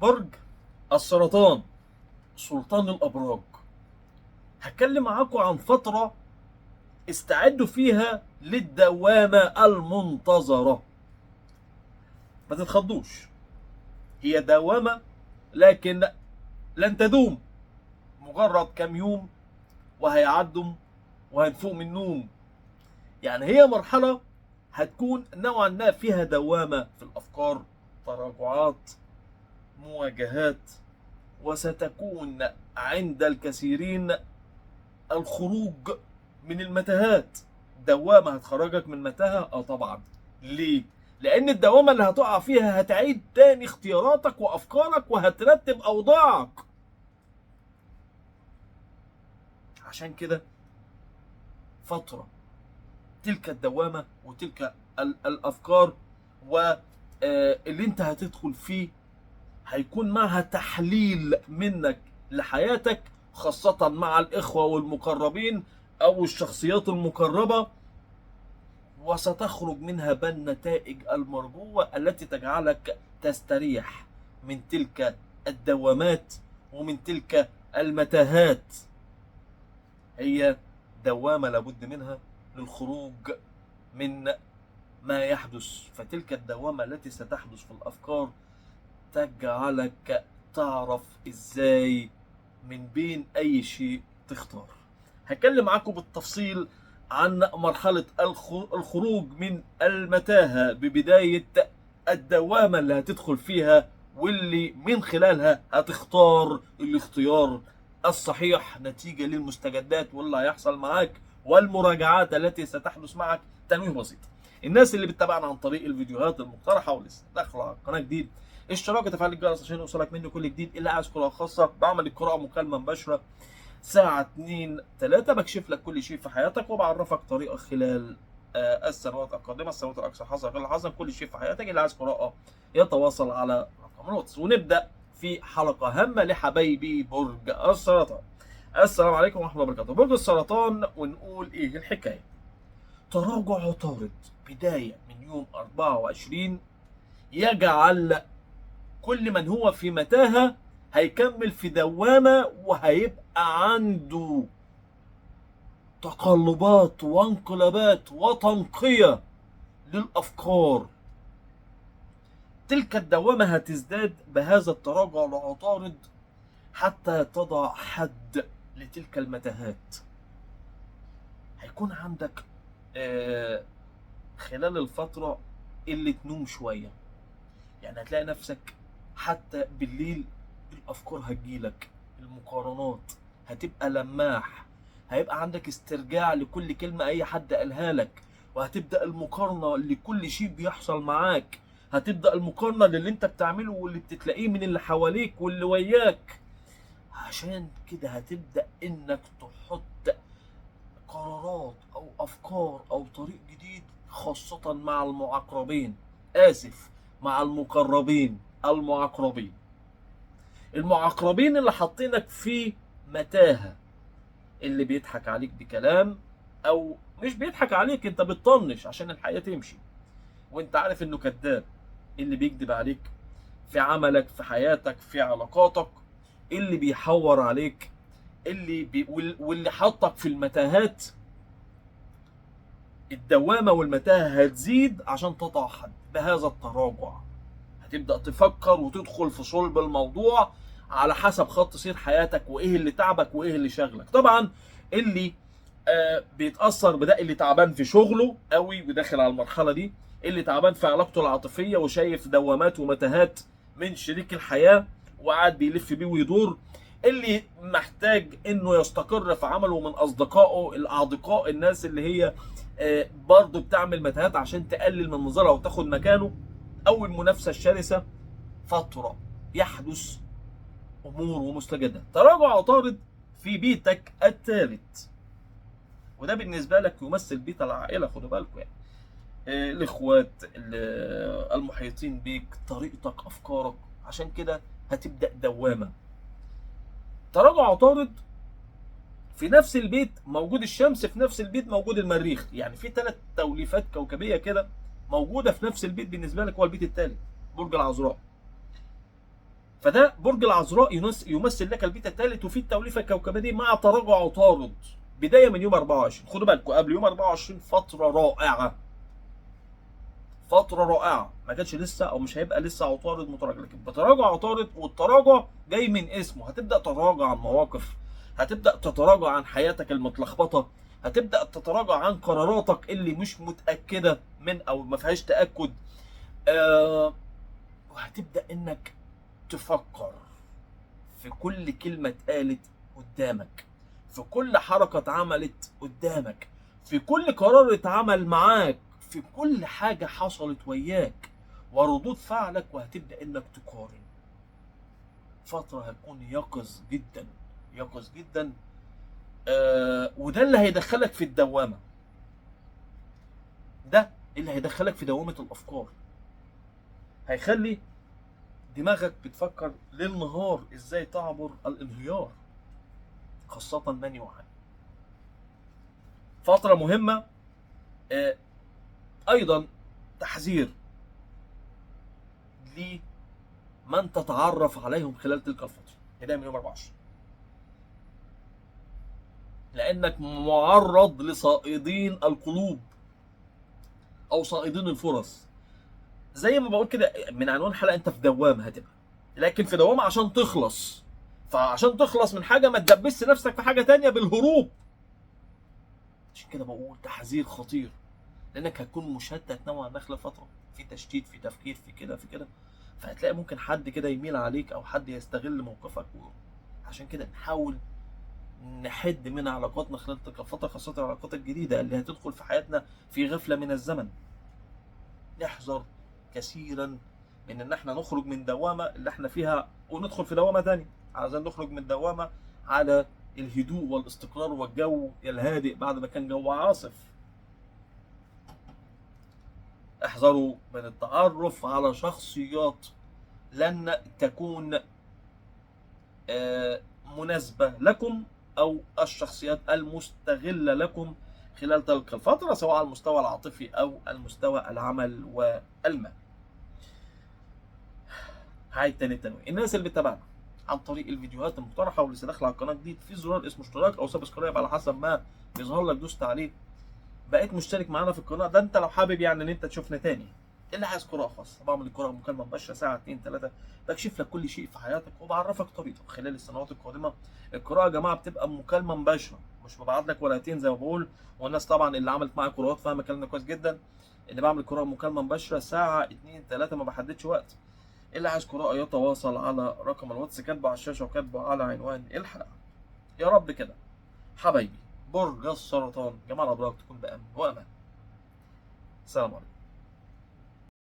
برج السرطان سلطان الأبراج. هتكلم معاكم عن فترة استعدوا فيها للدوامة المنتظرة. ما تتخضوش، هي دوامة لكن لن تدوم، مجرد كام يوم وهيعدوا وهنفوق من النوم. يعني هي مرحلة هتكون نوعا ما فيها دوامة في الأفكار، تراجعات، مواجهات، وستكون عند الكثيرين الخروج من المتاهات. دوامة هتخرجك من متاهة؟ طبعا. ليه؟ لأن الدوامة اللي هتقع فيها هتعيد تاني اختياراتك وأفكارك وهترتب أوضاعك. عشان كده فترة تلك الدوامة وتلك الأفكار واللي انت هتدخل فيه هيكون معها تحليل منك لحياتك، خاصة مع الإخوة والمقربين أو الشخصيات المقربة، وستخرج منها بالنتائج المرجوة التي تجعلك تستريح من تلك الدوامات ومن تلك المتاهات. هي دوامة لابد منها للخروج من ما يحدث، فتلك الدوامة التي ستحدث في الأفكار تجعلك تعرف ازاي من بين اي شيء تختار. هتكلم معاكم بالتفصيل عن مرحلة الخروج من المتاهة ببداية الدوامة اللي هتدخل فيها، واللي من خلالها هتختار الاختيار الصحيح نتيجة للمستجدات واللي هيحصل معاك والمراجعات التي ستحدث معك. تنويه بسيط: الناس اللي بتتابعنا عن طريق الفيديوهات المقترحة ولسه داخلة على قناة جديد، اشتراك وتفعيل الجرس عشان يوصلك مني كل جديد. اللي عايز قراءة خاصة بعمل القراءة مكالمة مباشرة ساعة 2 3، بكشف لك كل شيء في حياتك وبعرفك طريقة خلال السنوات القادمة، السنوات الأكثر حظا غير الحظا، كل شيء في حياتك. اللي عايز قراءة يتواصل على رقم الواتس. ونبدأ في حلقة هامة لحبايبي برج السرطان. السلام عليكم ورحمة الله وبركاته. برج السرطان، ونقول إيه الحكاية؟ تراجع عطارد بداية من يوم 24 يجعل كل من هو في متاهة هيكمل في دوامة وهيبقى عنده تقلبات وانقلابات وتنقية للأفكار. تلك الدوامة هتزداد بهذا التراجع العطارد حتى تضع حد لتلك المتاهات. هيكون عندك خلال الفترة اللي تنوم شوية، يعني هتلاقي نفسك حتى بالليل الافكار هتجيلك، المقارنات هتبقى لماح، هيبقى عندك استرجاع لكل كلمة اي حد قالها لك، وهتبدأ المقارنة لكل شيء بيحصل معاك، هتبدأ المقارنة للي انت بتعمله واللي بتتلاقيه من اللي حواليك واللي وياك. عشان كده هتبدأ انك تحط قرارات او افكار او طريق جديد، خاصة مع المعقربين، اسف، مع المقربين المعقربين. المعقربين اللي حاطينك في متاهة، اللي بيضحك عليك بكلام او مش بيضحك عليك، انت بتطنش عشان الحياة تمشي وانت عارف انه كذاب، اللي بيكذب عليك في عملك، في حياتك، في علاقاتك، اللي بيحور عليك، واللي حطك في المتاهات. الدوامة والمتاهة هتزيد عشان تضع حد بهذا التراجع. هتبدأ تفكر وتدخل في صلب الموضوع على حسب خط سير حياتك، وايه اللي تعبك وايه اللي شغلك. طبعا اللي بيتأثر بده اللي تعبان في شغله قوي وداخل على المرحلة دي، اللي تعبان في علاقته العاطفية وشايف دوامات ومتاهات من شريك الحياة وقاعد بيلف بيه ويدور، اللي محتاج انه يستقر في عمله من اصدقائه الاعضقاء، الناس اللي هي برضه بتعمل متاهات عشان تقلل من نظرها وتاخد مكانه، او المنافسة الشرسة. فترة يحدث امور ومستجدات. تراجع عطارد في بيتك الثالث، وده بالنسبه لك يمثل بيت العائله، خدوا بالكم يعني. الاخوات، المحيطين بيك، طريقتك، افكارك. عشان كده هتبدا دوامه. تراجع عطارد في نفس البيت موجود الشمس، في نفس البيت موجود المريخ، يعني في 3 توليفات كوكبيه كده موجوده في نفس البيت. بالنسبه لك هو البيت الثالث، برج العذراء. فده برج العذراء يمثل لك البيت الثالث، وفي التوليفه الكوكبيه دي مع تراجع عطارد بدايه من يوم 24. خدوا بالكم قبل يوم 24 فتره رائعه، فتره رائعه، ما كانش لسه او مش هيبقى لسه عطارد متراجع، لكن بتراجع عطارد، والتراجع جاي من اسمه. هتبدا تتراجع عن مواقف، هتبدا تتراجع عن حياتك المتلخبطه، هتبدا تتراجع عن قراراتك اللي مش متاكده من او ما فيهاش تاكد. وهتبدا انك تفكر في كل كلمه اتقالت قدامك، في كل حركه اتعملت قدامك، في كل قرار اتعمل معاك، في كل حاجه حصلت وياك وردود فعلك، وهتبدا انك تقارن. فتره هتكون يقظ جدا، يقظ جدا. وده اللي هيدخلك في الدوامه، ده اللي هيدخلك في دوامه الافكار، هيخلي دماغك بتفكر ليل نهار ازاي تعبر الانهيار، خاصة من يعاني. فترة مهمة. ايضا تحذير لمن تتعرف عليهم خلال تلك الفترة، بداية من يوم 24، لانك معرض لصائدين القلوب او صائدين الفرص. زي ما بقول كده من عنوان الحلقة، انت في دوامة هتبقى، لكن في دوامة عشان تخلص، فعشان تخلص من حاجة ما تدبسش نفسك في حاجة تانية بالهروب. عشان كده بقول تحذير خطير، لانك هتكون مشتت نوعا ما خلال فتره، في تشتيت، في تفكير، في كده في كده، فهتلاقي ممكن حد كده يميل عليك او حد يستغل موقفك. عشان كده نحاول نحد من علاقاتنا خلال تلك الفتره، خاصه العلاقات الجديده اللي هتدخل في حياتنا في غفله من الزمن. نحذر كثيرا من ان احنا نخرج من دوامه اللي احنا فيها وندخل في دوامه ثانيه. عايزين نخرج من دوامه على الهدوء والاستقرار والجو الهادئ بعد ما كان جو عاصف. احذروا من التعرف على شخصيات لن تكون مناسبة لكم، أو الشخصيات المستغلة لكم خلال تلك الفترة، سواء على المستوى العاطفي أو المستوى العمل والمال. هعيد تاني التنويه. الناس اللي بتتابعنا عن طريق الفيديوهات المقترحة ولسه داخل على القناة جديد، في زرار اسمه اشتراك أو سبسكرايب على حسب ما يظهر لك، دوست عليه بقيت مشترك معانا في القناه. ده انت لو حابب يعني ان انت تشوفنا تاني. اللي عايز قراءه خاصه، بعمل القراءه مكالمه مباشره ساعه 2 3، بكشف لك كل شيء في حياتك وبعرفك طريقه خلال السنوات القادمه. القراءه يا جماعه بتبقى مكالمه مباشره، مش ببعت لك ورقتين زي ما بقول، والناس طبعا اللي عملت معايا قراءات فاهمه كلامنا كويس جدا. اللي بعمل قراءه مكالمه مباشره ساعه 2 3، ما بحددش وقت. اللي عايز قراءه يتواصل على رقم الواتس كاتبه على الشاشه وكاتبه على عنوان الحلقه. يا رب كده حبايبي برج السرطان جميع الابراج تكون بامن وامان. السلام عليكم.